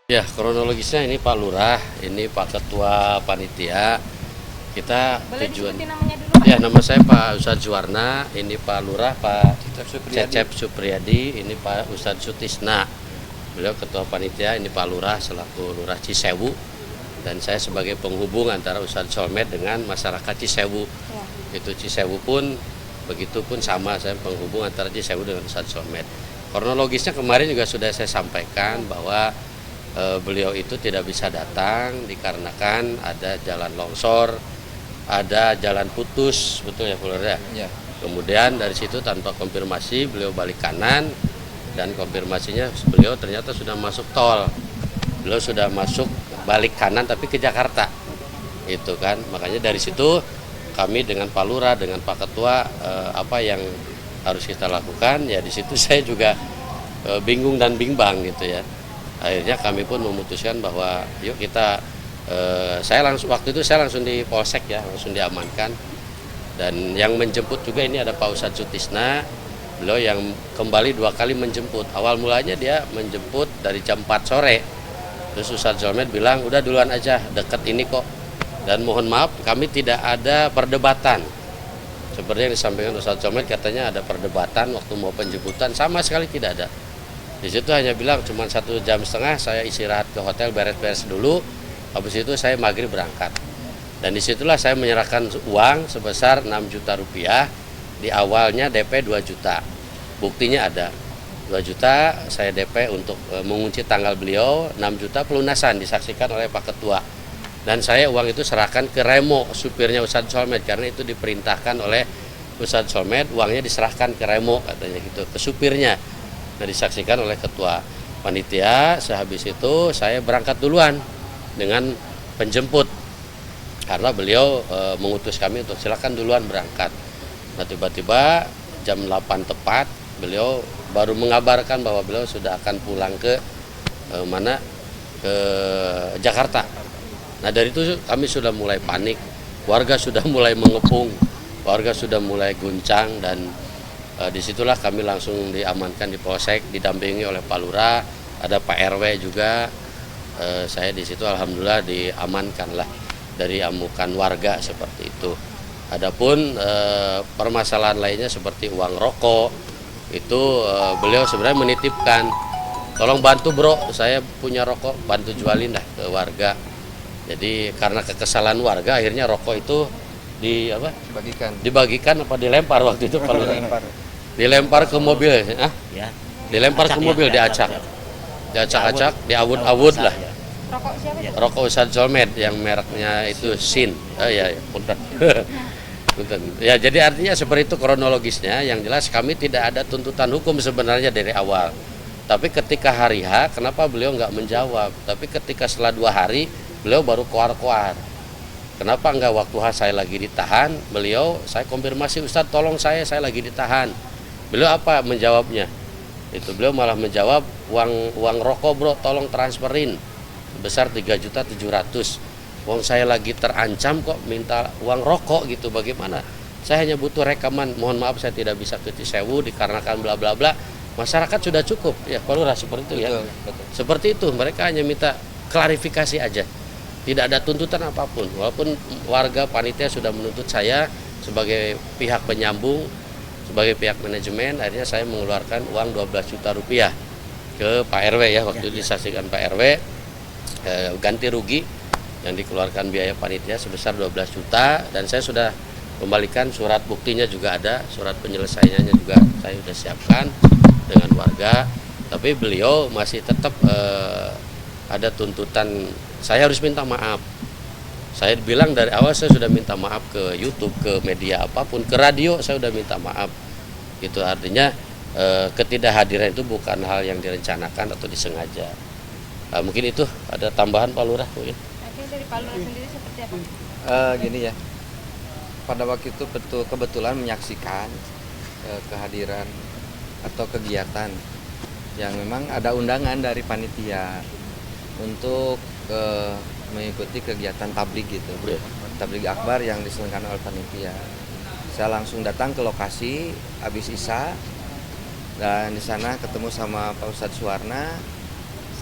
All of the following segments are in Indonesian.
Ya, kronologisnya ini Pak Lurah, ini Pak Ketua Panitia. Kita Boleh tujuan. disebutin namanya dulu, Pak? Ya, nama saya Pak Ustadz Juwarna, ini Pak Lurah, Pak Cecep Supriyadi, ini Pak Ustadz Sutisna. Beliau Ketua Panitia, ini Pak Lurah selaku Lurah Cisewu, dan saya sebagai penghubung antara Ustadz Solmed dengan masyarakat Cisewu. Ya. Itu Cisewu pun begitu pun sama, saya penghubung antara Cisewu dengan Ustadz Solmed. Kronologisnya kemarin juga sudah saya sampaikan bahwa beliau itu tidak bisa datang dikarenakan ada jalan longsor, ada jalan putus, betul ya Pak Lurah? Ya. Kemudian dari situ tanpa konfirmasi beliau balik kanan, dan konfirmasinya beliau ternyata sudah masuk tol. Beliau sudah masuk balik kanan tapi ke Jakarta. Itu kan. Makanya dari situ kami dengan Pak Lurah, dengan Pak Ketua, apa yang harus kita lakukan, ya di situ saya juga bingung dan bimbang gitu ya. Akhirnya kami pun memutuskan bahwa yuk kita, waktu itu saya langsung di Polsek ya, langsung diamankan. Dan yang menjemput juga ini ada Pak Ustadz Sutisna, beliau yang kembali 2 kali menjemput. Awal mulanya dia menjemput dari jam 4 sore. Terus Ustadz Solmed bilang, udah duluan aja, deket ini kok. Dan mohon maaf, kami tidak ada perdebatan. Seperti yang disampaikan Ustadz Solmed, katanya ada perdebatan waktu mau penjemputan, sama sekali tidak ada. Di situ hanya bilang cuma 1,5 jam saya istirahat ke hotel, beres-beres dulu, habis itu saya maghrib berangkat. Dan disitulah saya menyerahkan uang sebesar 6 juta rupiah, di awalnya DP 2 juta, buktinya ada 2 juta saya DP untuk mengunci tanggal beliau, 6 juta pelunasan disaksikan oleh Pak Ketua. Dan saya uang itu serahkan ke Remo, supirnya Ustadz Solmed, karena itu diperintahkan oleh Ustadz Solmed, uangnya diserahkan ke Remo katanya gitu, ke supirnya. Nah, disaksikan oleh Ketua Panitia. Sehabis itu saya berangkat duluan dengan penjemput karena beliau mengutus kami untuk silakan duluan berangkat. Nah, tiba-tiba jam 8 tepat beliau baru mengabarkan bahwa beliau sudah akan pulang ke ke Jakarta. Nah, dari itu kami sudah mulai panik, warga sudah mulai mengepung, warga sudah mulai guncang, dan disitulah kami langsung diamankan di Polsek, didampingi oleh Pak Lurah, ada Pak RW juga. Saya di situ alhamdulillah diamankan lah dari amukan warga seperti itu. Adapun permasalahan lainnya seperti uang rokok itu beliau sebenarnya menitipkan, tolong bantu bro, saya punya rokok, bantu jualin lah ke warga. Jadi karena kekesalan warga akhirnya rokok itu dibagikan apa dilempar waktu itu Pak Lurah? Dilempar ke mobil, Ya. dilempar ke mobil, diacak, diacak-acak, diawud-awud lah. Rokok siapa itu? Rokok Ustadz Solmed yang mereknya itu Sin. Oh ya, punten. Punten. Ya, jadi artinya seperti itu kronologisnya. Yang jelas kami tidak ada tuntutan hukum sebenarnya dari awal. Tapi ketika hari H, kenapa beliau nggak menjawab? Tapi ketika setelah 2 hari, beliau baru koar-koar. Kenapa nggak waktu H saya lagi ditahan? Saya konfirmasi, Ustadz tolong saya lagi ditahan. Beliau apa menjawabnya? Itu beliau malah menjawab, uang rokok bro, tolong transferin sebesar 3.700.000. Uang saya lagi terancam kok minta uang rokok gitu, bagaimana? Saya hanya butuh rekaman, mohon maaf saya tidak bisa ke Cisewu dikarenakan bla bla bla. Masyarakat sudah cukup ya Pak Lurah, seperti itu ya. Betul. Seperti itu, mereka hanya minta klarifikasi aja. Tidak ada tuntutan apapun, walaupun warga panitia sudah menuntut saya sebagai pihak penyambung, sebagai pihak manajemen. Akhirnya saya mengeluarkan uang 12 juta rupiah ke Pak RW ya, waktu itu disaksikan Pak RW, ganti rugi yang dikeluarkan biaya panitia sebesar 12 juta, dan saya sudah kembalikan surat buktinya juga ada, surat penyelesaiannya juga saya sudah siapkan dengan warga. Tapi beliau masih tetap ada tuntutan, saya harus minta maaf. Saya bilang dari awal saya sudah minta maaf ke YouTube, ke media apapun, ke radio saya sudah minta maaf. Itu artinya ketidakhadiran itu bukan hal yang direncanakan atau disengaja. Mungkin itu ada tambahan Pak Lurah mungkin. Nanti dari Pak Lurah sendiri seperti apa? Gini ya, pada waktu itu kebetulan menyaksikan kehadiran atau kegiatan yang memang ada undangan dari panitia untuk mengikuti kegiatan tabligh gitu, tabligh akbar yang diselenggarakan oleh panitia. Saya langsung datang ke lokasi habis Isya, dan di sana ketemu sama Pak Ustadz Suwarna.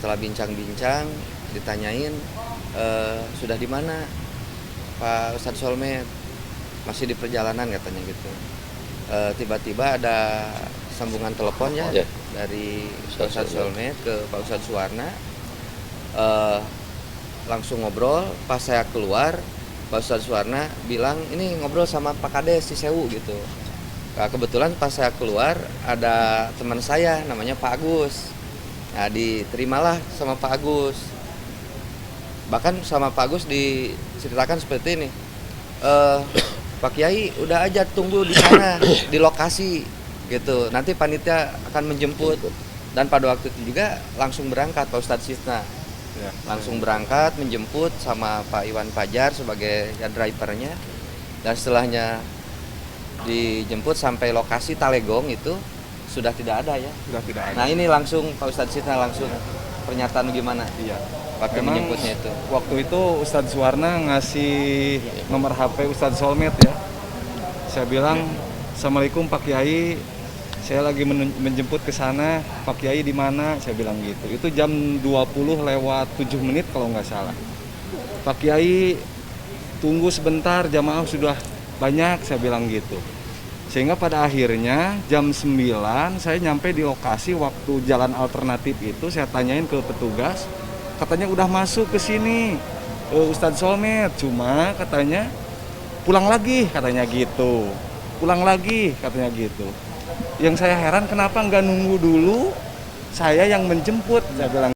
setelah bincang-bincang ditanyain, sudah di mana Pak Ustadz Solmed? Masih di perjalanan katanya gitu. Tiba-tiba ada sambungan telepon ya Ya. dari Pak Ustadz Solmed ke Pak Ustadz Suwarna. Langsung ngobrol. Pas saya keluar, Pak Ustadz Suwarna bilang ini ngobrol sama Pak Kades Cisewu gitu. Nah, kebetulan pas saya keluar ada teman saya namanya Pak Agus. Nah, diterimalah sama Pak Agus. Bahkan sama Pak Agus diceritakan seperti ini. Pak Kiai udah aja tunggu di sana di lokasi gitu. Nanti panitia akan menjemput. Dan pada waktu itu juga langsung berangkat Pak Ustadz Sisna. Ya. Langsung berangkat menjemput sama Pak Iwan Fajar sebagai drivernya. Dan setelahnya dijemput sampai lokasi Talegong itu sudah tidak ada ya. Sudah tidak ada. Nah ini langsung Pak Ustadz Sisna langsung pernyataan gimana Iya. pakai Memang menjemputnya itu. Waktu itu Ustadz Suwarna ngasih nomor HP Ustadz Solmed ya. Saya bilang, Assalamualaikum Pak Kiai, saya lagi menjemput ke sana. Pak Kiai di mana? Saya bilang gitu. Itu jam 20 lewat 7 menit kalau nggak salah. Pak Kiai tunggu sebentar, jamaah sudah banyak, saya bilang gitu. Sehingga pada akhirnya jam 9 saya nyampe di lokasi waktu jalan alternatif itu. Saya tanyain ke petugas, katanya udah masuk ke sini Ustadz Solmed, cuma katanya pulang lagi katanya gitu. Pulang lagi katanya gitu. Yang saya heran kenapa nggak nunggu dulu saya yang menjemput, saya bilang.